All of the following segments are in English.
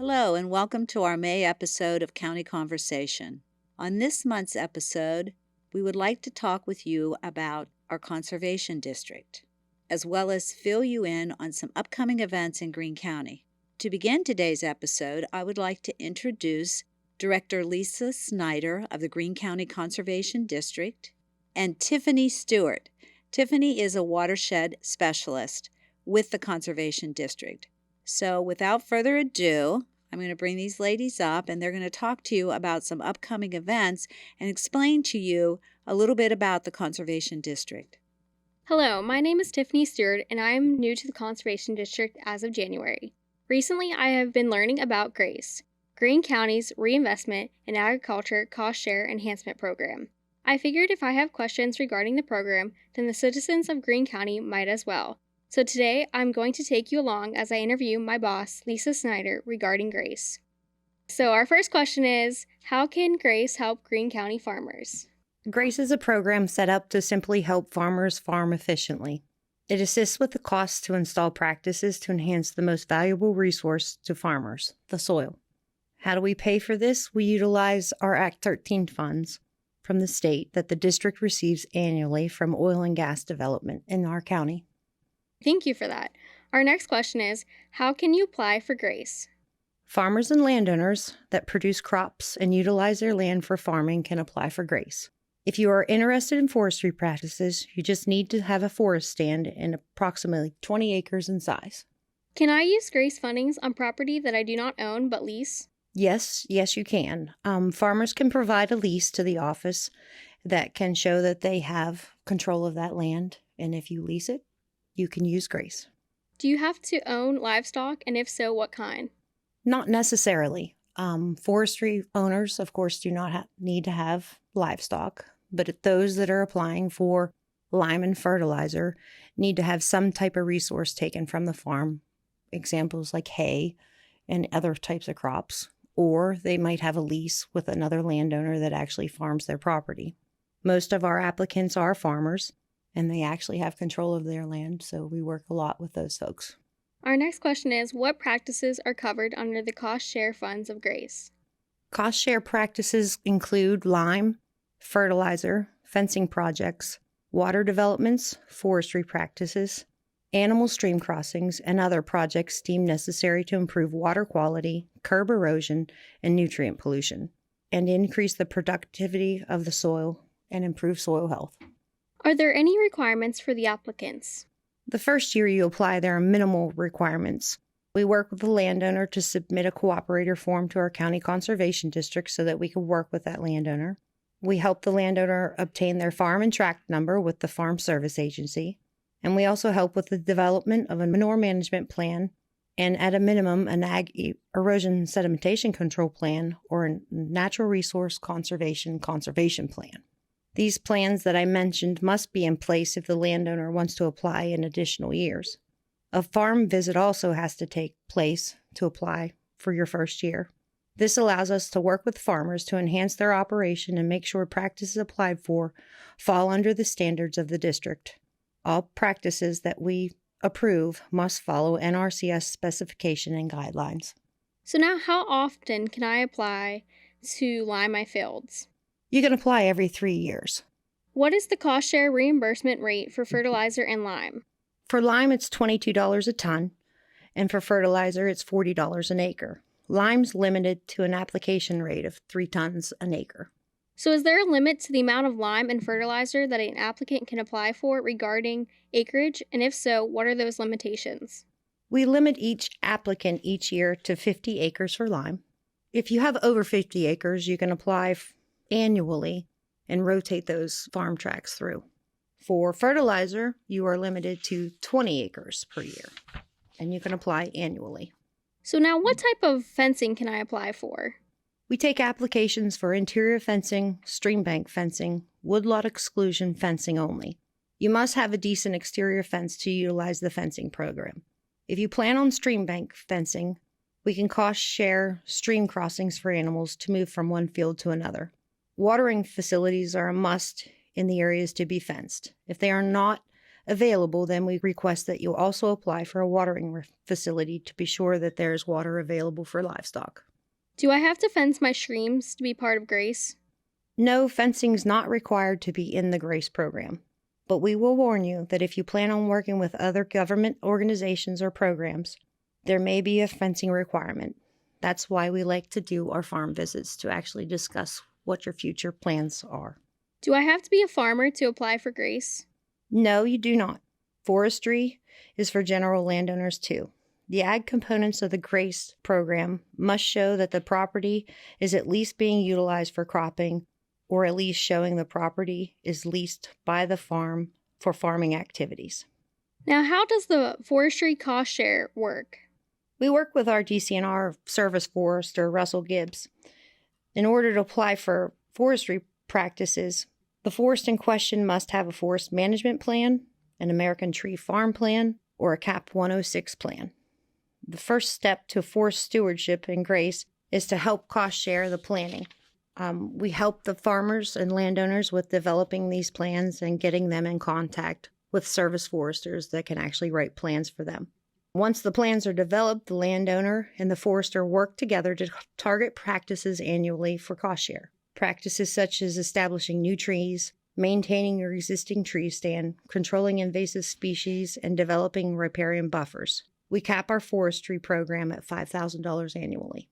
Hello, and welcome to our May episode of County Conversation. On this month's episode, we would like to talk with you about our Conservation District, as well as fill you in on some upcoming events in Greene County. To begin today's episode, I would like to introduce Director Lisa Snider of the Greene County Conservation District and Tiffany Stewart. Tiffany is a watershed specialist with the Conservation District. So without further ado, I'm going to bring these ladies up and they're going to talk to you about some upcoming events and explain to you a little bit about the Conservation District. Hello, my name is Tiffany Stewart and I am new to the Conservation District as of January. Recently, I have been learning about GRACE, Greene County's Reinvestment in Agriculture Cost Share Enhancement Program. I figured if I have questions regarding the program, then the citizens of Greene County might as well. So today, I'm going to take you along as I interview my boss, Lisa Snider, regarding GRACE. So our first question is, how can GRACE help Greene County farmers? GRACE is a program set up to simply help farmers farm efficiently. It assists with the costs to install practices to enhance the most valuable resource to farmers, the soil. How do we pay for this? We utilize our Act 13 funds from the state that the district receives annually from oil and gas development in our county. Thank you for that. Our next question is, how can you apply for GRACE? Farmers and landowners that produce crops and utilize their land for farming can apply for GRACE. If you are interested in forestry practices, you just need to have a forest stand in approximately 20 acres in size. Can I use GRACE fundings on property that I do not own but lease? Yes, you can. Farmers can provide a lease to the office that can show that they have control of that land, and if you lease it, you can use GRACE. Do you have to own livestock, and if so, what kind? Not necessarily. Forestry owners, of course, do not need to have livestock, but those that are applying for lime and fertilizer need to have some type of resource taken from the farm, examples like hay and other types of crops, or they might have a lease with another landowner that actually farms their property. Most of our applicants are farmers, and they actually have control of their land, so we work a lot with those folks. Our next question is, what practices are covered under the cost share funds of GRACE? Cost share practices include lime, fertilizer, fencing projects, water developments, forestry practices, animal stream crossings, and other projects deemed necessary to improve water quality, curb erosion, and nutrient pollution, and increase the productivity of the soil and improve soil health. Are there any requirements for the applicants? The first year you apply, there are minimal requirements. We work with the landowner to submit a cooperator form to our county conservation district so that we can work with that landowner. We help the landowner obtain their farm and tract number with the Farm Service Agency. And we also help with the development of a manure management plan and at a minimum an ag erosion sedimentation control plan or a natural resource conservation plan. These plans that I mentioned must be in place if the landowner wants to apply in additional years. A farm visit also has to take place to apply for your first year. This allows us to work with farmers to enhance their operation and make sure practices applied for fall under the standards of the district. All practices that we approve must follow NRCS specification and guidelines. So now how often can I apply to lime my fields? You can apply every 3 years. What is the cost share reimbursement rate for fertilizer and lime? For lime, it's $22 a ton, and for fertilizer, it's $40 an acre. Lime's limited to an application rate of 3 tons an acre. So is there a limit to the amount of lime and fertilizer that an applicant can apply for regarding acreage? And if so, what are those limitations? We limit each applicant each year to 50 acres for lime. If you have over 50 acres, you can apply annually and rotate those farm tracts through. For fertilizer, you are limited to 20 acres per year, and you can apply annually. So now what type of fencing can I apply for? We take applications for interior fencing, stream bank fencing, woodlot exclusion fencing only. You must have a decent exterior fence to utilize the fencing program. If you plan on stream bank fencing, we can cost share stream crossings for animals to move from one field to another. Watering facilities are a must in the areas to be fenced. If they are not available, then we request that you also apply for a watering facility to be sure that there is water available for livestock. Do I have to fence my streams to be part of GRACE? No, fencing is not required to be in the GRACE program, but we will warn you that if you plan on working with other government organizations or programs, there may be a fencing requirement. That's why we like to do our farm visits, to actually discuss what your future plans are. Do I have to be a farmer to apply for GRACE? No, you do not. Forestry is for general landowners too. The ag components of the GRACE program must show that the property is at least being utilized for cropping, or at least showing the property is leased by the farm for farming activities. Now, how does the forestry cost share work? We work with our DCNR service forester, Russell Gibbs. In order to apply for forestry practices, the forest in question must have a forest management plan, an American Tree Farm Plan, or a CAP 106 plan. The first step to forest stewardship in GRACE is to help cost share the planning. We help the farmers and landowners with developing these plans and getting them in contact with service foresters that can actually write plans for them. Once the plans are developed, the landowner and the forester work together to target practices annually for cost share. Practices such as establishing new trees, maintaining your existing tree stand, controlling invasive species, and developing riparian buffers. We cap our forestry program at $5,000 annually.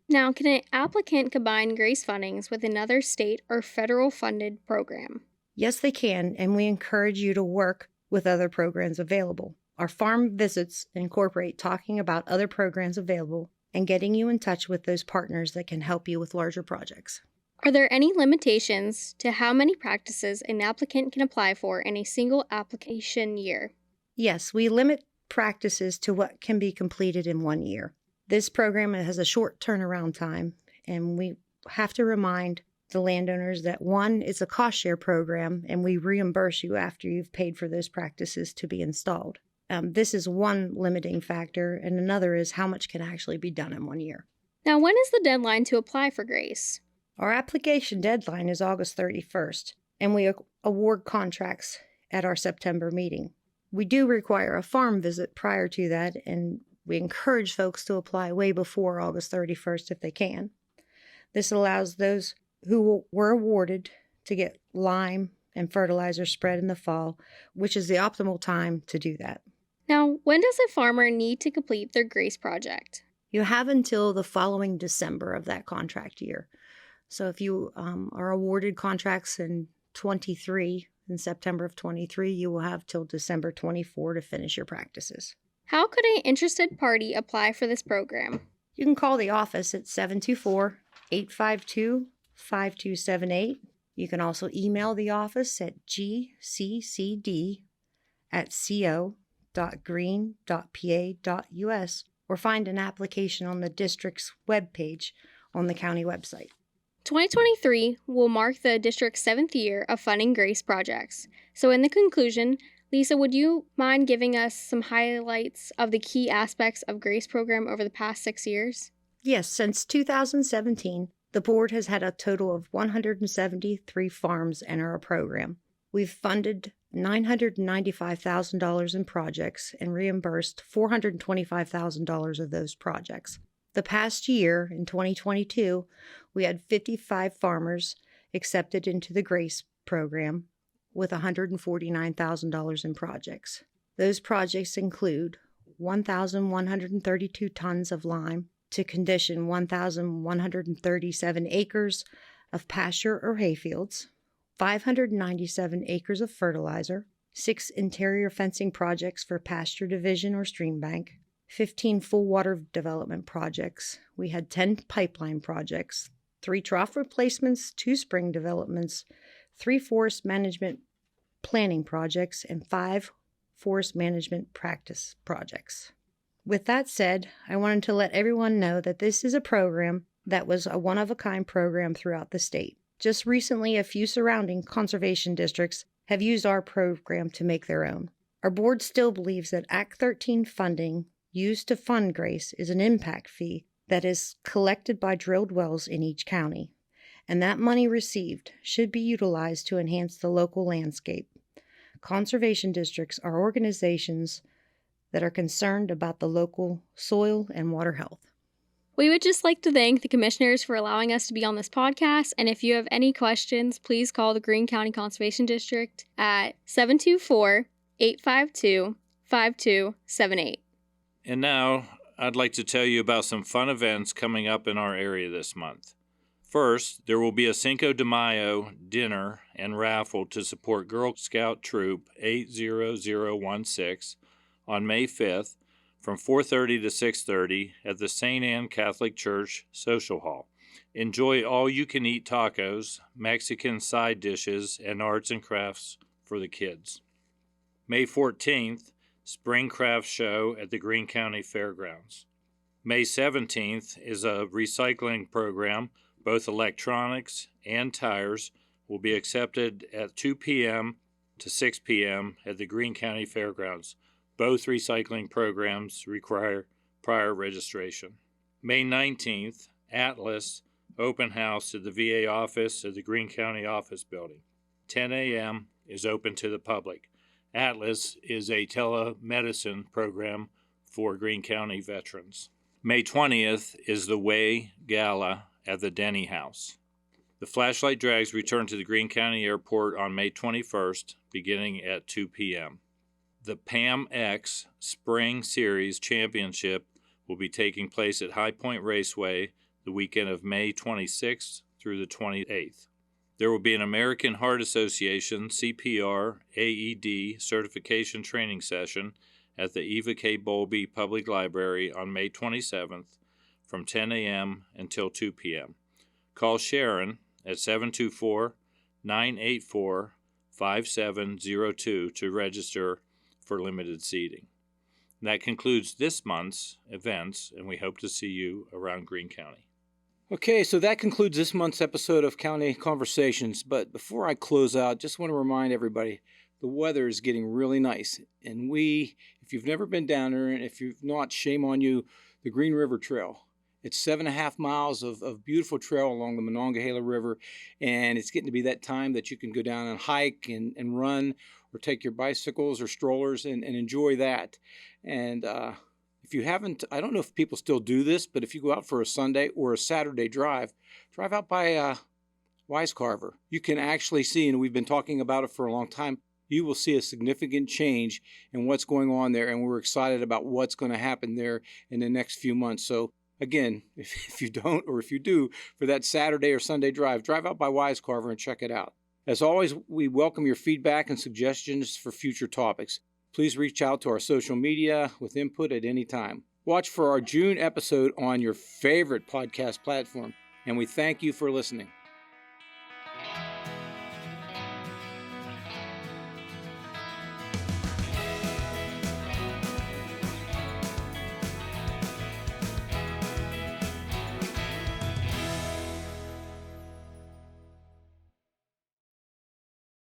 Now, can an applicant combine GRACE fundings with another state or federal funded program? Yes, they can, and we encourage you to work with other programs available. Our farm visits incorporate talking about other programs available and getting you in touch with those partners that can help you with larger projects. Are there any limitations to how many practices an applicant can apply for in a single application year? Yes, we limit practices to what can be completed in 1 year. This program has a short turnaround time, and we have to remind the landowners that one, it's a cost share program, and we reimburse you after you've paid for those practices to be installed. This is one limiting factor, and another is how much can actually be done in 1 year. Now, when is the deadline to apply for GRACE? Our application deadline is August 31st, and we award contracts at our September meeting. We do require a farm visit prior to that, and we encourage folks to apply way before August 31st if they can. This allows those who were awarded to get lime and fertilizer spread in the fall, which is the optimal time to do that. Now, when does a farmer need to complete their GRACE project? You have until the following December of that contract year. So if you are awarded contracts in 23, in September of 23, you will have till December 24 to finish your practices. How could an interested party apply for this program? You can call the office at 724-852-5278. You can also email the office at gccd@co.greene.pa.us or find an application on the district's webpage on the county website. 2023 will mark the district's 7th year of funding GRACE projects. So in the conclusion, Lisa, would you mind giving us some highlights of the key aspects of GRACE program over the past 6 years? Yes, since 2017, the board has had a total of 173 farms enter our program. We've funded $995,000 in projects and reimbursed $425,000 of those projects. The past year, in 2022, we had 55 farmers accepted into the GRACE program with $149,000 in projects. Those projects include 1,132 tons of lime to condition 1,137 acres of pasture or hayfields, 597 acres of fertilizer, 6 interior fencing projects for pasture division or stream bank, 15 full water development projects. We had 10 pipeline projects, 3 trough replacements, 2 spring developments, 3 forest management planning projects, and 5 forest management practice projects. With that said, I wanted to let everyone know that this is a program that was a one-of-a-kind program throughout the state. Just recently, a few surrounding conservation districts have used our program to make their own. Our board still believes that Act 13 funding used to fund GRACE is an impact fee that is collected by drilled wells in each county, and that money received should be utilized to enhance the local landscape. conservation districts are organizations that are concerned about the local soil and water health. We would just like to thank the commissioners for allowing us to be on this podcast, and if you have any questions, please call the Greene County Conservation District at 724-852-5278. And now, I'd like to tell you about some fun events coming up in our area this month. First, there will be a Cinco de Mayo dinner and raffle to support Girl Scout Troop 80016 on May 5th from 4:30 to 6:30 at the St. Anne Catholic Church Social Hall. Enjoy all-you-can-eat tacos, Mexican side dishes, and arts and crafts for the kids. May 14th, Spring Craft Show at the Greene County Fairgrounds. May 17th is a recycling program. Both electronics and tires will be accepted at 2 p.m. to 6 p.m. at the Greene County Fairgrounds. Both recycling programs require prior registration. May 19th, Atlas Open House at the VA office at the Greene County Office Building. 10 a.m. is open to the public. Atlas is a telemedicine program for Greene County veterans. May 20th is the Way Gala at the Denny House. The flashlight drags return to the Greene County Airport on May 21st, beginning at 2 p.m. The Pam X Spring Series Championship will be taking place at High Point Raceway the weekend of May 26th through the 28th. There will be an American Heart Association CPR AED certification training session at the Eva K. Bowlby Public Library on May 27th from 10 a.m. until 2 p.m. Call Sharon at 724-984-5702 to register for limited seating. That concludes this month's events, and we hope to see you around Greene County. Okay, so that concludes this month's episode of County Conversations. But before I close out, just want to remind everybody, the weather is getting really nice. And if you've never been down there, and if you've not, shame on you, the Green River Trail. It's 7.5 miles of beautiful trail along the Monongahela River, and it's getting to be that time that you can go down and hike and run, or take your bicycles or strollers and enjoy that. And if you haven't, I don't know if people still do this, but if you go out for a Sunday or a Saturday drive out by Wise Carver, you can actually see, and we've been talking about it for a long time, you will see a significant change in what's going on there, and we're excited about what's going to happen there in the next few months. So again, if you don't, or if you do, for that Saturday or Sunday drive out by Wise Carver and check it out. As always, we welcome your feedback and suggestions for future topics. Please reach out to our social media with input at any time. Watch for our June episode on your favorite podcast platform, and we thank you for listening.